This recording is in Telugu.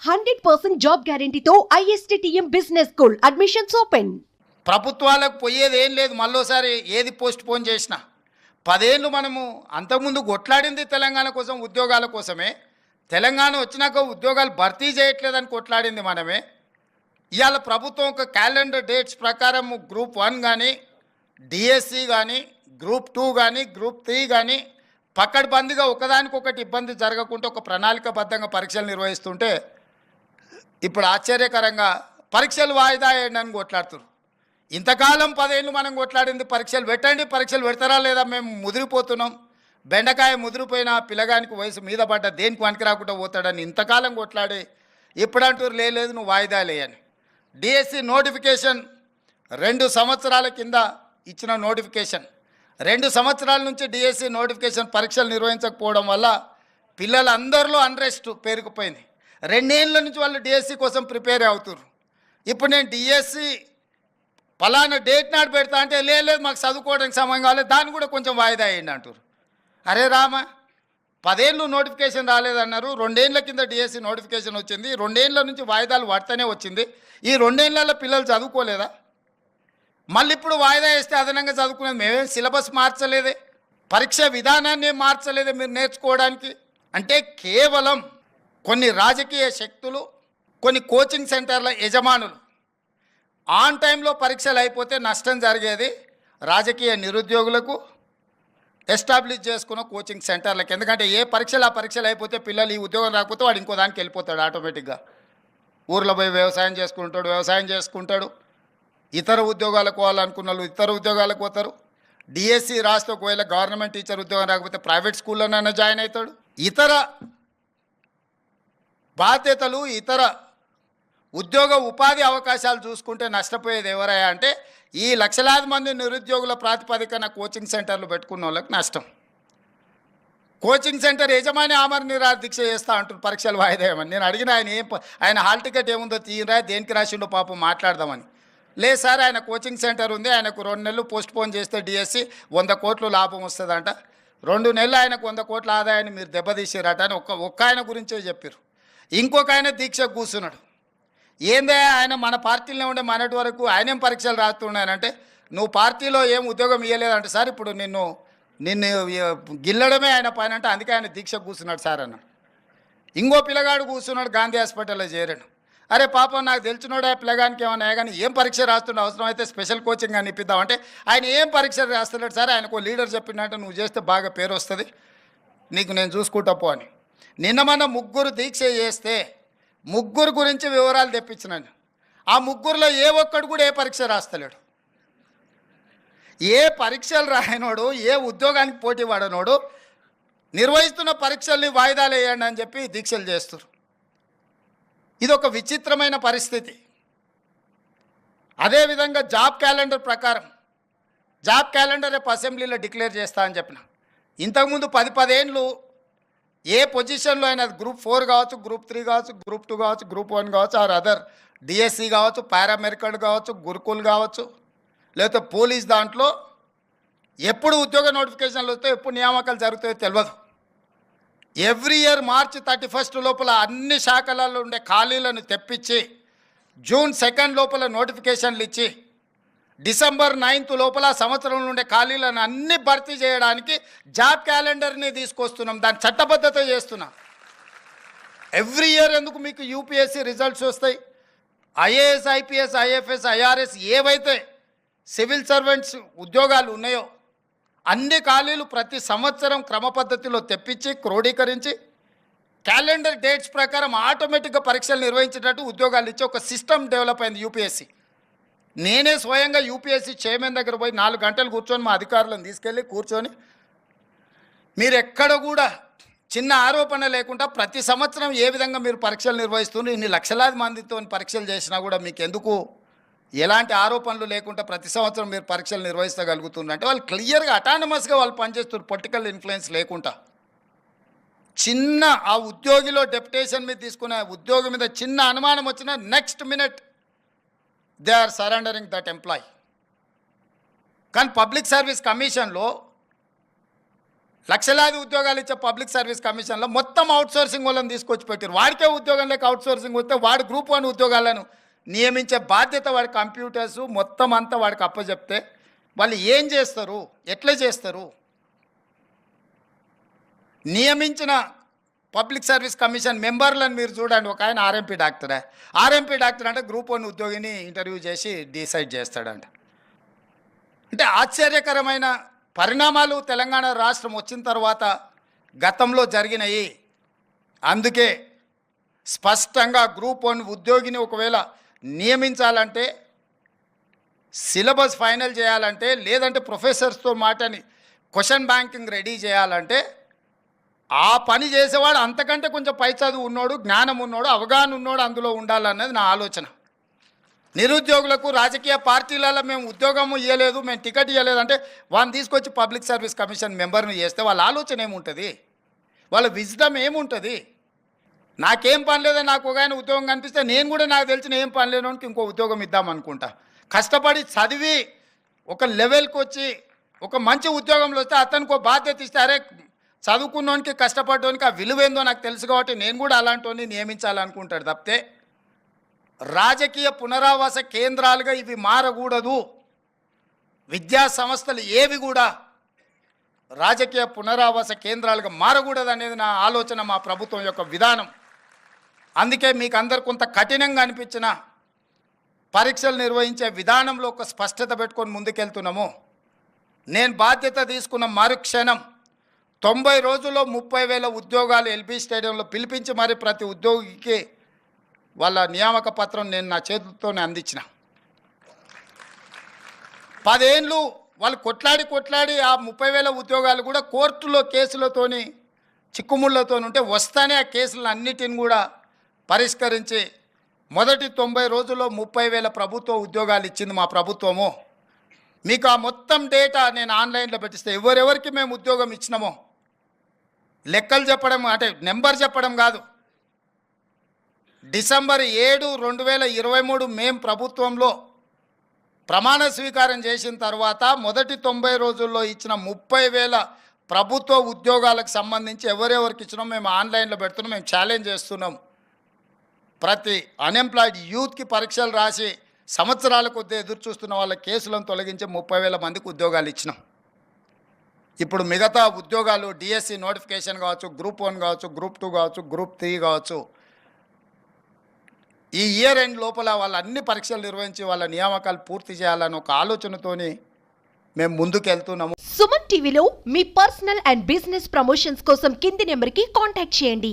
100% జాబ్ గ్యారెంటీతో ISTTM business school admissions open. ప్రభుత్వాలకు పోయేది ఏం లేదు. మళ్ళోసారి ఏది పోస్ట్ పోన్ చేసినా 10 ఏళ్ళు మనము అంతకుముందు కొట్లాడింది తెలంగాణ కోసం, ఉద్యోగాల కోసమే. తెలంగాణ వచ్చినాక ఉద్యోగాలు భర్తీ చేయట్లేదని కొట్లాడింది మనమే. ఇవాళ ప్రభుత్వం ఒక క్యాలెండర్ డేట్స్ ప్రకారం గ్రూప్ 1 కానీ, డిఎస్సి కానీ, గ్రూప్ 2 కానీ, గ్రూప్ 3 కానీ పకడ్బందీగా ఒకదానికొకటి ఇబ్బంది జరగకుండా ఒక ప్రణాళికబద్ధంగా పరీక్షలు నిర్వహిస్తుంటే ఇప్పుడు ఆశ్చర్యకరంగా పరీక్షలు వాయిదా వేయండి అని కొట్లాడుతున్నారు. ఇంతకాలం 10 ఏళ్ళు మనం కొట్లాడింది పరీక్షలు పెట్టండి, పరీక్షలు పెడతారా లేదా, మేము ముదిరిపోతున్నాం, బెండకాయ ముదిరిపోయిన పిల్లగానికి వయసు మీద పడ్డ దేనికి పనికి రాకుండా పోతాడని ఇంతకాలం కొట్లాడి ఇప్పుడు అంటారు లేదు నువ్వు వాయిదా లేయని. డిఎస్సి నోటిఫికేషన్ 2 సంవత్సరాల కింద ఇచ్చిన నోటిఫికేషన్, 2 సంవత్సరాల నుంచి డిఎస్సి నోటిఫికేషన్ పరీక్షలు నిర్వహించకపోవడం వల్ల పిల్లలందరిలో అన్రెస్ట్ పేరుకుపోయింది. 2 ఏళ్ళ నుంచి వాళ్ళు డిఎస్సి కోసం ప్రిపేర్ అవుతున్నారు. ఇప్పుడు నేను డిఎస్సి ఫలానా డేట్ నాడు పెడతా అంటే లేదు మాకు చదువుకోవడానికి సమయం కావాలి, దాన్ని కూడా కొంచెం వాయిదా వేయండి అంటారు. అరే రామ, 10 ఏళ్ళు నోటిఫికేషన్ రాలేదన్నారు, 2 ఏళ్ళ కింద డిఎస్సి నోటిఫికేషన్ వచ్చింది, 2 ఏళ్ళ నుంచి వాయిదాలు పడుతూనే వచ్చింది. ఈ 2 ఏళ్ళలో పిల్లలు చదువుకోలేదా? మళ్ళీ ఇప్పుడు వాయిదా వేస్తే అదనంగా చదువుకునేది. మేమేం సిలబస్ మార్చలేదే, పరీక్ష విధానాన్ని మార్చలేదే మీరు నేర్చుకోవడానికి. అంటే కేవలం కొన్ని రాజకీయ శక్తులు, కొన్ని కోచింగ్ సెంటర్ల యజమానులు ఆన్ టైంలో పరీక్షలు అయిపోతే నష్టం జరిగేది రాజకీయ నిరుద్యోగులకు, ఎస్టాబ్లిష్ చేసుకున్న కోచింగ్ సెంటర్లకు. ఎందుకంటే ఏ పరీక్షలు ఆ పరీక్షలు అయిపోతే పిల్లలు ఈ ఉద్యోగం రాకపోతే వాడు ఇంకో దానికి వెళ్ళిపోతాడు ఆటోమేటిక్గా. ఊర్లో పోయి వ్యవసాయం చేసుకుంటాడు, ఇతర ఉద్యోగాలకు పోవాలనుకున్న వాళ్ళు ఇతర ఉద్యోగాలకు పోతారు. డిఎస్సి రాస్తే ఒకవేళ గవర్నమెంట్ టీచర్ ఉద్యోగం రాకపోతే ప్రైవేట్ స్కూల్లోనైనా జాయిన్ అవుతాడు. ఇతర బాధ్యతలు, ఇతర ఉద్యోగ ఉపాధి అవకాశాలు చూసుకుంటే నష్టపోయేది ఎవరయ్యా అంటే ఈ లక్షలాది మంది నిరుద్యోగుల ప్రాతిపదికన కోచింగ్ సెంటర్లు పెట్టుకున్న వాళ్ళకి నష్టం. కోచింగ్ సెంటర్ యజమాని ఆమరణ నిరాహార దీక్ష చేస్తా అంటారు పరీక్షలు వాయిదా వేయమని. నేను అడిగిన ఆయన హాల్ టికెట్ ఏముందో తీయరా, దేనికి రాసిండో పాపం మాట్లాడదామని. లేదు సార్, ఆయన కోచింగ్ సెంటర్ ఉంది, ఆయనకు 2 నెలలు పోస్ట్ పోన్ చేస్తే డిఎస్సి 100 కోట్లు లాభం వస్తుందంట, 2 నెలలు ఆయనకు 100 కోట్ల ఆదాయాన్ని మీరు దెబ్బతీసారట అని ఒక్క ఆయన గురించే చెప్పారు. ఇంకొక ఆయన దీక్షకు కూర్చున్నాడు. ఏందే ఆయన మన పార్టీలో ఉండే మనటి వరకు ఆయనేం పరీక్షలు రాస్తున్నాయనంటే నువ్వు పార్టీలో ఏం ఉద్యోగం ఇవ్వలేదంటే సార్ ఇప్పుడు నిన్ను గిల్లడమే ఆయన పైన అంటే అందుకే ఆయన దీక్షకు కూర్చున్నాడు సార్ అన్నాడు. ఇంకో పిల్లగాడు కూర్చున్నాడు, గాంధీ హాస్పిటల్లో చేరాడు. అరే పాపం నాకు తెలిసినోడే పిల్లగానికి ఏమన్నా కానీ ఏం పరీక్ష రాస్తుండే, అవసరం అయితే స్పెషల్ కోచింగ్ అని ఇప్పిద్దామంటే ఆయన ఏం పరీక్ష రాస్తున్నాడు సార్, ఆయనకు లీడర్ చెప్పిందంటే నువ్వు చేస్తే బాగా పేరు వస్తుంది, నీకు నేను చూసుకుంటా పో అని. నిన్న మన 3 దీక్ష చేస్తే 3 గురించి వివరాలు తెప్పించినాను. ఆ 3లో ఏ ఒక్కడు కూడా ఏ పరీక్ష రాస్తలేడు. ఏ పరీక్షలు రాయనోడు, ఏ ఉద్యోగానికి పోటీ పడనోడు నిర్వహిస్తున్న పరీక్షల్ని వాయిదాలు వేయండి అని చెప్పి దీక్షలు చేస్తారు. ఇది ఒక విచిత్రమైన పరిస్థితి. అదేవిధంగా జాబ్ క్యాలెండర్ ప్రకారం జాబ్ క్యాలెండర్ రేపు అసెంబ్లీలో డిక్లేర్ చేస్తా అని చెప్పిన. ఇంతకుముందు 10 ఏళ్ళు ఏ పొజిషన్లో అయినా గ్రూప్ 4 కావచ్చు, గ్రూప్ 3 కావచ్చు, గ్రూప్ 2 కావచ్చు, గ్రూప్ 1 కావచ్చు, ఆర్ అదర్ డిఎస్సి కావచ్చు, పారామెడికల్ కావచ్చు, గురుకుల్ కావచ్చు, లేకపోతే పోలీస్, దాంట్లో ఎప్పుడు ఉద్యోగ నోటిఫికేషన్లు వస్తాయో ఎప్పుడు నియామకాలు జరుగుతాయో తెలియదు. ఎవ్రీ ఇయర్ మార్చి 31 లోపల అన్ని శాఖలలో ఉండే ఖాళీలను తెప్పించి జూన్ 2 లోపల నోటిఫికేషన్లు ఇచ్చి డిసెంబర్ 9 లోపల సంవత్సరంలో ఉండే ఖాళీలను అన్ని భర్తీ చేయడానికి జాబ్ క్యాలెండర్ని తీసుకొస్తున్నాం, దాని చట్టబద్ధత చేస్తున్నాం. ఎవ్రీ ఇయర్ ఎందుకు మీకు యూపీఎస్సీ రిజల్ట్స్ వస్తాయి, ఐఏఎస్, ఐపీఎస్, ఐఎఫ్ఎస్, ఐఆర్ఎస్ ఏవైతే సివిల్ సర్వెంట్స్ ఉద్యోగాలు ఉన్నాయో అన్ని ఖాళీలు ప్రతి సంవత్సరం క్రమ పద్ధతిలో తెప్పించి క్రోడీకరించి క్యాలెండర్ డేట్స్ ప్రకారం ఆటోమేటిక్గా పరీక్షలు నిర్వహించేటట్టు ఉద్యోగాలు ఇచ్చి ఒక సిస్టమ్ డెవలప్ అయింది యూపీఎస్సీ. నేనే స్వయంగా యూపీఎస్సీ చైర్మన్ దగ్గర పోయి 4 గంటలు కూర్చొని మా అధికారులను తీసుకెళ్ళి కూర్చొని మీరు ఎక్కడ కూడా చిన్న ఆరోపణ లేకుండా ప్రతి సంవత్సరం ఏ విధంగా మీరు పరీక్షలు నిర్వహిస్తున్నారు, ఇన్ని లక్షలాది మందితో పరీక్షలు చేసినా కూడా మీకు ఎందుకు ఎలాంటి ఆరోపణలు లేకుండా ప్రతి సంవత్సరం మీరు పరీక్షలు నిర్వహించగలుగుతున్నారు అంటే వాళ్ళు క్లియర్గా అటానమస్గా వాళ్ళు పనిచేస్తున్నారు, పొలిటికల్ ఇన్ఫ్లుయెన్స్ లేకుండా. చిన్న ఆ ఉద్యోగిలో డెప్యుటేషన్ మీద తీసుకునే ఉద్యోగి మీద చిన్న అనుమానం వచ్చినా next minute they are surrendering that employee. కానీ పబ్లిక్ సర్వీస్ కమిషన్లో లక్షలాది ఉద్యోగాలు ఇచ్చే పబ్లిక్ సర్వీస్ కమిషన్లో మొత్తం అవుట్సోర్సింగ్ వాళ్ళని తీసుకొచ్చి పెట్టారు. వాడికే ఉద్యోగం లేక అవుట్సోర్సింగ్ వస్తే వాడు గ్రూప్ 1 ఉద్యోగాలను నియమించే బాధ్యత వాడి కంప్యూటర్స్ మొత్తం అంతా వాడికి అప్పచెప్తే వాళ్ళు ఏం చేస్తారు, ఎట్లా చేస్తారు? నియమించిన పబ్లిక్ సర్వీస్ కమిషన్ మెంబర్లను మీరు చూడండి. ఒక ఆయన ఆర్ఎంపీ డాక్టరే. ఆర్ఎంపీ డాక్టర్ అంటే గ్రూప్ 1 ఉద్యోగిని ఇంటర్వ్యూ చేసి డిసైడ్ చేస్తాడంట. అంటే ఆశ్చర్యకరమైన పరిణామాలు తెలంగాణ రాష్ట్రం వచ్చిన తర్వాత గతంలో జరిగినాయి. అందుకే స్పష్టంగా గ్రూప్ 1 ఉద్యోగిని ఒకవేళ నియమించాలంటే, సిలబస్ ఫైనల్ చేయాలంటే, లేదంటే ప్రొఫెసర్స్తో మాటని క్వశ్చన్ బ్యాంకింగ్ రెడీ చేయాలంటే ఆ పని చేసేవాడు అంతకంటే కొంచెం పై చదువు ఉన్నోడు, జ్ఞానం ఉన్నోడు, అవగాహన ఉన్నోడు అందులో ఉండాలన్నది నా ఆలోచన. నిరుద్యోగులకు రాజకీయ పార్టీలలో మేము ఉద్యోగం ఇవ్వలేదు, మేము టికెట్ ఇవ్వలేదు అంటే వాళ్ళని తీసుకొచ్చి పబ్లిక్ సర్వీస్ కమిషన్ మెంబర్ని చేస్తే వాళ్ళ ఆలోచన ఏముంటుంది, వాళ్ళ విజ్డమ్ ఏముంటుంది? నాకేం పని లేదో నాకు ఒక ఆయన ఉద్యోగం కనిపిస్తే నేను కూడా నాకు తెలిసిన ఏం పని లేనోనికి ఇంకో ఉద్యోగం ఇద్దామనుకుంటా. కష్టపడి చదివి ఒక లెవెల్కి వచ్చి ఒక మంచి ఉద్యోగంలో వస్తే అతనికి ఒక బాధ్యత ఇస్తే, అరే చదువుకున్నోనికి కష్టపడ్డానికి ఆ విలువేందో నాకు తెలుసు కాబట్టి నేను కూడా అలాంటి నియమించాలనుకుంటాడు తప్పితే రాజకీయ పునరావాస కేంద్రాలుగా ఇవి మారకూడదు. విద్యా సంస్థలు ఏవి కూడా రాజకీయ పునరావాస కేంద్రాలుగా మారకూడదు అనేది నా ఆలోచన, మా ప్రభుత్వం యొక్క విధానం. అందుకే మీకు అందరు కొంత కఠినంగా అనిపించిన పరీక్షలు నిర్వహించే విధానంలో ఒక స్పష్టత పెట్టుకొని ముందుకెళ్తున్నాము. నేను బాధ్యత తీసుకున్న మరుక్షణం 90 రోజుల్లో 30,000 ఉద్యోగాలు ఎల్బీ స్టేడియంలో పిలిపించి మరి ప్రతి ఉద్యోగికి వాళ్ళ నియామక పత్రం నేను నా చేతులతోనే అందించిన. 10 ఏళ్ళు వాళ్ళు కొట్లాడి ఆ 30,000 ఉద్యోగాలు కూడా కోర్టులో కేసులతోని చిక్కుముళ్ళతో ఉంటే వస్తానే ఆ కేసులను అన్నిటిని కూడా పరిష్కరించి మొదటి 90 రోజుల్లో 30,000 ప్రభుత్వ ఉద్యోగాలు ఇచ్చింది మా ప్రభుత్వము. మీకు ఆ మొత్తం డేటా నేను ఆన్లైన్లో పెట్టిస్తే ఎవరెవరికి మేము ఉద్యోగం ఇచ్చినామో లెక్కలు చెప్పడం అంటే నెంబర్ చెప్పడం కాదు. డిసెంబర్ 7, 2023 మేము ప్రభుత్వంలో ప్రమాణ స్వీకారం చేసిన తర్వాత మొదటి 90 రోజుల్లో ఇచ్చిన 30,000 ప్రభుత్వ ఉద్యోగాలకు సంబంధించి ఎవరెవరికి ఇచ్చినాం మేము ఆన్లైన్లో పెడుతున్నాం. మేము ఛాలెంజ్ చేస్తున్నాం. ప్రతి అన్ఎంప్లాయిడ్ యూత్కి పరీక్షలు రాసి సంవత్సరాల కొద్దీ ఎదురు చూస్తున్న వాళ్ళ కేసులను తొలగించి 30,000 మందికి ఉద్యోగాలు ఇచ్చినాం. ఇప్పుడు మిగతా ఉద్యోగాలు డిఎస్సి నోటిఫికేషన్ కావచ్చు, గ్రూప్ 1 కావచ్చు, గ్రూప్ 2 కావచ్చు, గ్రూప్ 3 కావచ్చు, ఈ ఇయర్ ఎండ్ లోపల వాళ్ళ అన్ని పరీక్షలు నిర్వహించి వాళ్ళ నియామకాలు పూర్తి చేయాలని ఒక ఆలోచనతోని మేము ముందుకు వెళ్తున్నాము. సుమన్ టీవీలో మీ పర్సనల్ అండ్ బిజినెస్ ప్రమోషన్స్ కోసం కింది నెంబర్కి కాంటాక్ట్ చేయండి.